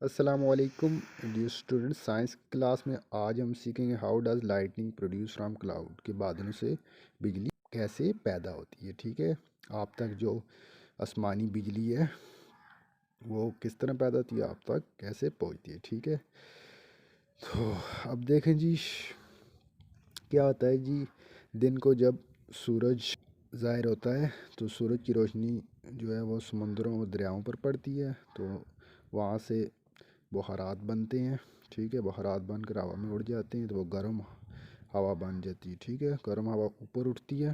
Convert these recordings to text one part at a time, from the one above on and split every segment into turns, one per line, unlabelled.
अस्सलामुअलैकुम dear student. Science class में आज हम सीखेंगे how does lightning produce from cloud, के बादलों से बिजली कैसे पैदा होती है। ठीक है, आप तक जो आसमानी बिजली है वो किस तरह पैदा होती है, आप तक कैसे पहुंचती है। ठीक है, तो अब देखें जी क्या होता है जी। दिन को जब सूरज ज़ाहिर होता है तो सूरज की रोशनी जो है वो समुंदरों और दरियाओं पर पड़ती है, तो वहाँ से बुहारात बनते हैं। ठीक है, बुहारात बनकर हवा में उड़ जाते हैं तो वो गर्म हवा बन जाती है। ठीक है, गर्म हवा ऊपर उठती है।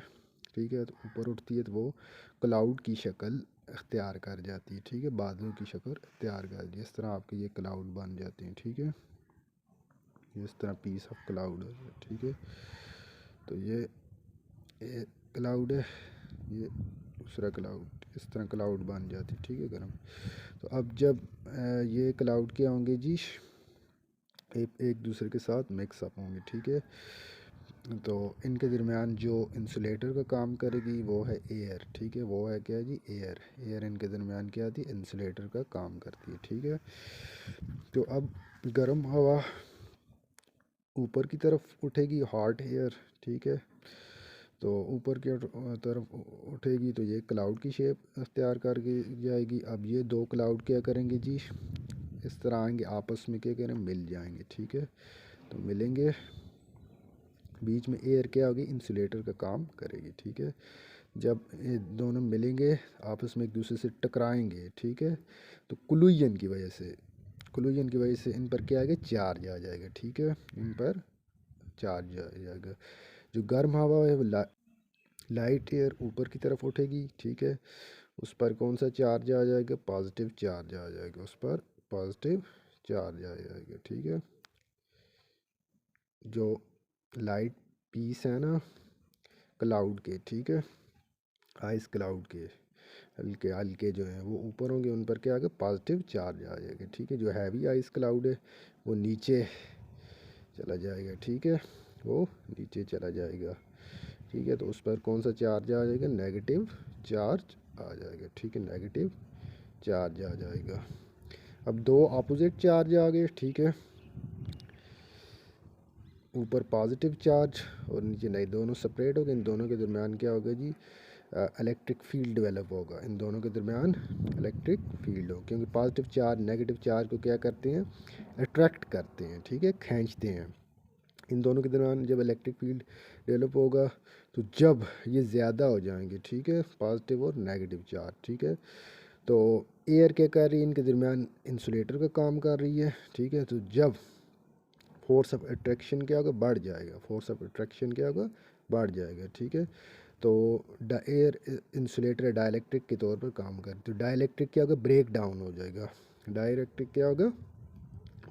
ठीक है, तो ऊपर उठती है तो वो क्लाउड की शक्ल अख्तियार कर जाती है। ठीक है, बादलों की शक्ल अख्तियार कर जाती है। इस तरह आपके ये क्लाउड बन जाते हैं। ठीक है, इस तरह पीस ऑफ क्लाउड है। ठीक है, तो ये क्लाउड है, ये दूसरा क्लाउड, इस तरह क्लाउड बन जाती है। ठीक है, गर्म। तो अब जब ये क्लाउड क्या होंगे जी, एक दूसरे के साथ मिक्स अप होंगे। ठीक है, तो इनके दरमियान जो इंसुलेटर का काम करेगी वो है एयर। ठीक है, वो है क्या जी, एयर। एयर इनके दरमियान क्या आती है, इंसुलेटर का काम करती है। ठीक है, तो अब गर्म हवा ऊपर की तरफ उठेगी, हॉट एयर। ठीक है, तो ऊपर की तरफ उठेगी तो ये क्लाउड की शेप अख्तियार करके जाएगी। अब ये दो क्लाउड क्या करेंगे जी, इस तरह आएंगे आपस में, क्या करें, मिल जाएंगे। ठीक है, तो मिलेंगे, बीच में एयर क्या होगी, इंसुलेटर का काम करेगी। ठीक है, जब ये दोनों मिलेंगे आपस में एक दूसरे से टकराएंगे। ठीक है, तो कोलिजन की वजह से इन पर क्या आएगा, चार्ज आ जाएगा। ठीक है, इन पर चार्ज आ जाएगा। जो गर्म हवा है वो लाइट एयर ऊपर की तरफ उठेगी। ठीक है, उस पर कौन सा चार्ज आ जाएगा, पॉजिटिव चार्ज आ जाएगा, उस पर पॉजिटिव चार्ज आ जाएगा। ठीक है, जो लाइट पीस है ना क्लाउड के, ठीक है, आइस क्लाउड के हल्के हल्के जो हैं वो ऊपर होंगे, उन पर क्या आएगा, पॉजिटिव चार्ज आ जाएगा। ठीक है, जो हैवी आइस क्लाउड है वो नीचे चला जाएगा। ठीक है, वो नीचे चला जाएगा। ठीक है, तो उस पर कौन सा चार्ज आ जाएगा, नेगेटिव चार्ज आ जाएगा। ठीक है, नेगेटिव चार्ज आ जाएगा। अब दो अपोजिट चार्ज आ गए। ठीक है, ऊपर पॉजिटिव चार्ज और नीचे नहीं, दोनों सेपरेट हो गए। इन दोनों के दरमियान क्या होगा जी, इलेक्ट्रिक फील्ड डेवलप होगा। इन दोनों के दरमियान इलेक्ट्रिक फील्ड हो, क्योंकि पॉजिटिव चार्ज नेगेटिव चार्ज को क्या करते हैं, अट्रैक्ट करते हैं। ठीक है, खींचते हैं। इन दोनों के दरमियान जब इलेक्ट्रिक फील्ड डेवलप होगा तो जब ये ज़्यादा हो जाएंगे, ठीक है, पॉजिटिव और नेगेटिव चार्ज, ठीक है, तो एयर क्या कर रही है, इनके दरमियान इंसुलेटर का काम कर रही है। ठीक है, तो जब फोर्स ऑफ अट्रैक्शन क्या होगा, बढ़ जाएगा। फोर्स ऑफ अट्रैक्शन क्या होगा, बढ़ जाएगा। ठीक है, तो एयर इंसुलेटर डाइलेक्ट्रिक के तौर पर काम करती है। तो डाइलेक्ट्रिक क्या होगा, ब्रेक डाउन हो जाएगा। डाइलेक्ट्रिक क्या होगा,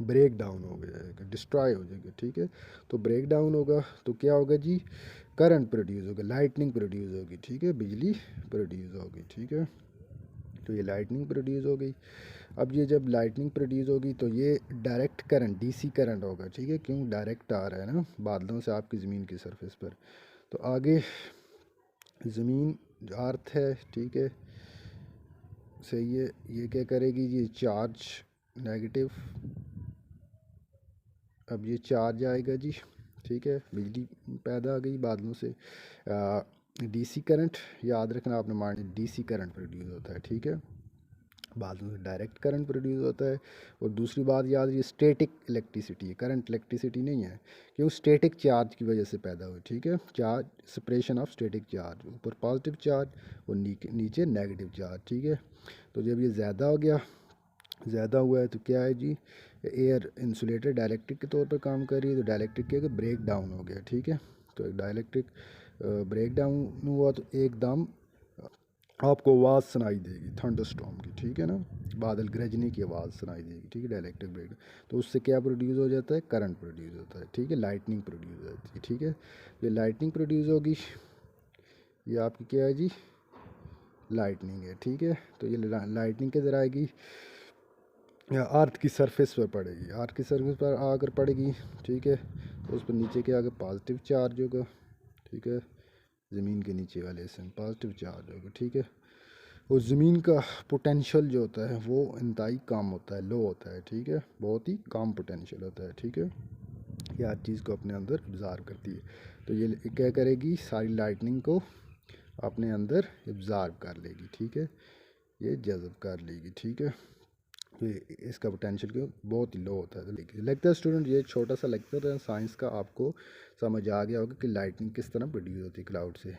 ब्रेक डाउन हो जाएगा, डिस्ट्रॉय हो जाएगा। ठीक है, तो ब्रेक डाउन होगा तो क्या होगा जी, करंट प्रोड्यूस होगा, लाइटनिंग प्रोड्यूस होगी। ठीक है, बिजली प्रोड्यूस होगी। ठीक है, तो ये लाइटनिंग प्रोड्यूस हो गई। अब ये जब लाइटनिंग प्रोड्यूस होगी तो ये डायरेक्ट करंट, डीसी करंट होगा। ठीक है, क्यों, डायरेक्ट आ रहा है ना बादलों से आपकी ज़मीन की सरफेस पर। तो आगे ज़मीन जो अर्थ है, ठीक है, सही है, ये क्या करेगी जी, चार्ज नेगेटिव, अब ये चार्ज आएगा जी। ठीक है, बिजली पैदा आ गई बादलों से। डीसी करंट याद रखना आपने, मान डीसी करंट प्रोड्यूस होता है। ठीक है, बादलों से डायरेक्ट करंट प्रोड्यूस होता है। और दूसरी बात याद, ये स्टैटिक इलेक्ट्रिसिटी है, करंट इलेक्ट्रिसिटी नहीं है, क्यों, स्टैटिक चार्ज की वजह से पैदा हुई। ठीक है, charge separation of static charge, ऊपर पॉजिटिव चार्ज और नीचे नेगेटिव चार्ज। ठीक है, तो जब ये ज़्यादा हो गया, ज़्यादा हुआ है तो क्या है जी, एयर इंसुलेटर डाइलेक्ट्रिक के तौर पर काम कर रही है, तो डाइलेक्ट्रिक क्या, ब्रेक डाउन हो गया। ठीक है, तो डाइलेक्ट्रिक ब्रेक डाउन हुआ तो एकदम आपको आवाज़ सुनाई देगी थंडरस्टॉर्म की। ठीक है ना, बादल गरजने की आवाज़ सुनाई देगी। ठीक है, डाइलेक्ट्रिक ब्रेक, तो उससे क्या प्रोड्यूस हो जाता है, करंट प्रोड्यूस होता है। ठीक है, लाइटनिंग प्रोड्यूस हो जाती है। ठीक है, ये लाइटनिंग प्रोड्यूस होगी, ये आपकी क्या है जी, लाइटनिंग है। ठीक है, तो ये लाइटनिंग किधर आएगी, या अर्थ की सरफेस पर पड़ेगी, अर्थ की सरफेस पर आकर पड़ेगी। ठीक है, तो उस पर नीचे क्या आगे, पॉजिटिव चार्ज होगा। ठीक है, ज़मीन के नीचे वाले हिस्से में पॉजिटिव चार्ज होगा। ठीक है, और ज़मीन का पोटेंशियल जो होता है वो इंतहाई कम होता है, लो होता है, ठीक है, बहुत ही कम पोटेंशियल होता है, ठीक है। ये हर चीज़ को अपने अंदर ऑब्ज़र्व करती है, तो ये क्या करेगी, सारी लाइटनिंग को अपने अंदर ऑब्ज़र्व कर लेगी, ठीक है, ये जज़ब कर लेगी, ठीक है। तो इसका पोटेंशियल क्यों बहुत ही लो होता है। तो लगता है स्टूडेंट ये छोटा सा लेक्चर है साइंस का, आपको समझ आ गया होगा कि लाइटनिंग किस तरह प्रोड्यूस होती है क्लाउड से।